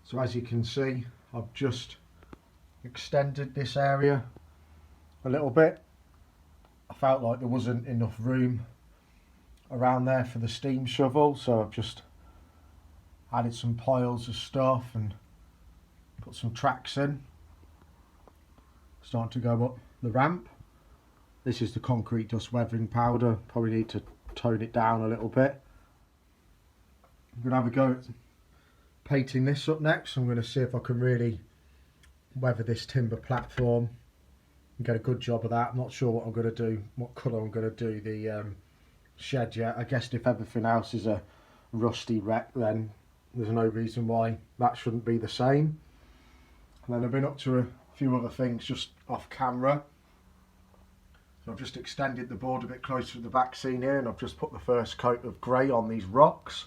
So as you can see, I've just extended this area a little bit. I felt like there wasn't enough room around there for the steam shovel, so I've just added some piles of stuff and put some tracks in. Starting to go up the ramp. This is the concrete dust weathering powder. Probably need to tone it down a little bit. I'm going to have a go at painting this up next. I'm going to see if I can really weather this timber platform and get a good job of that. I'm not sure what I'm going to do, what colour I'm going to do the shed yet. I guess if everything else is a rusty wreck, then there's no reason why that shouldn't be the same. And then I've been up to a few other things just off camera. So I've just extended the board a bit closer to the back scene here, and I've just put the first coat of grey on these rocks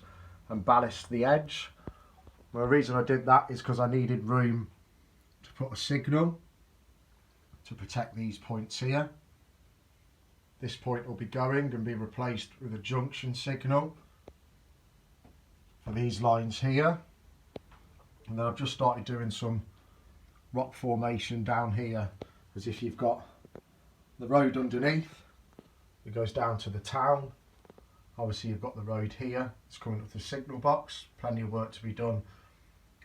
and ballasted the edge. Well, the reason I did that is because I needed room to put a signal to protect these points here. This point will be going and be replaced with a junction signal for these lines here. And then I've just started doing some rock formation down here, as if you've got the road underneath, it goes down to the town. Obviously you've got the road here, it's coming up to the signal box, plenty of work to be done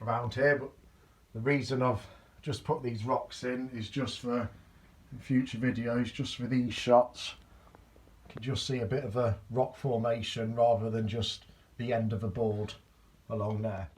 around here, but the reason I've just put these rocks in is just for future videos, just for these shots. You can just see a bit of a rock formation rather than just the end of a board along there.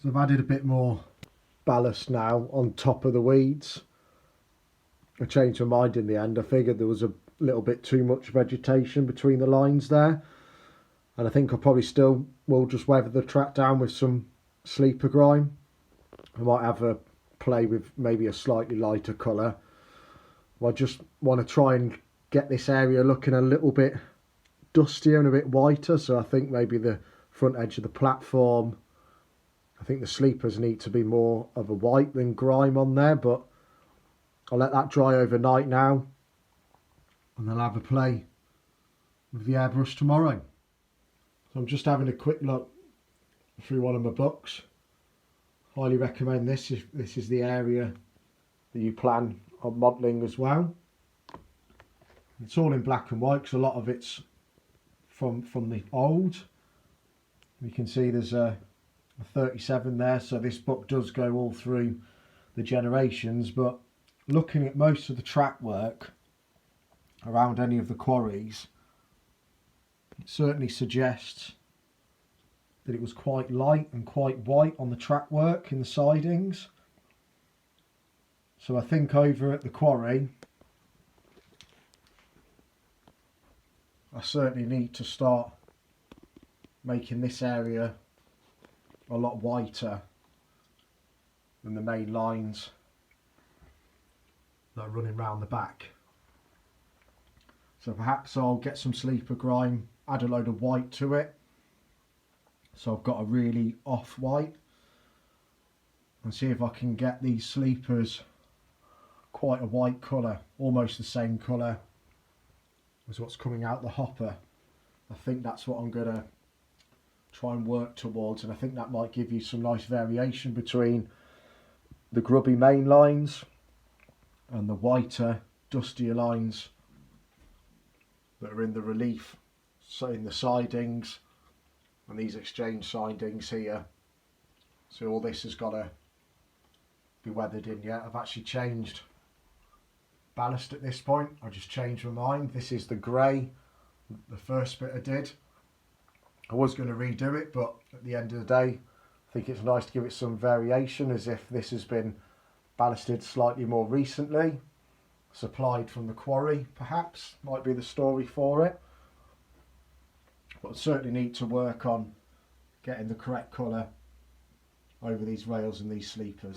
So I've added a bit more ballast now on top of the weeds. I changed my mind in the end. I figured there was a little bit too much vegetation between the lines there, and I think I probably still will just weather the track down with some sleeper grime. I might have a play with maybe a slightly lighter colour. I just want to try and get this area looking a little bit dustier and a bit whiter, so I think maybe the front edge of the platform, I think the sleepers need to be more of a white than grime on there, but I'll let that dry overnight now and I'll have a play with the airbrush tomorrow. So I'm just having a quick look through one of my books. Highly recommend this if this is the area that you plan on modelling as well. It's all in black and white because a lot of it's from the old. You can see there's a 37 there, so this book does go all through the generations, but looking at most of the track work around any of the quarries, it certainly suggests that it was quite light and quite white on the track work in the sidings. So I think over at the quarry I certainly need to start making this area a lot whiter than the main lines that are running round the back. So perhaps I'll get some sleeper grime, add a load of white to it, so I've got a really off white, and see if I can get these sleepers quite a white colour, almost the same colour as what's coming out the hopper. I think that's what I'm going to try and work towards, and I think that might give you some nice variation between the grubby main lines and the whiter, dustier lines that are in the relief, so in the sidings and these exchange sidings here. So all this has got to be weathered in yet. I've actually changed ballast at this point. I just changed my mind. This is the grey, the first bit I did. I was going to redo it, but at the end of the day I think it's nice to give it some variation, as if this has been ballasted slightly more recently, supplied from the quarry perhaps, might be the story for it. But I certainly need to work on getting the correct colour over these rails and these sleepers.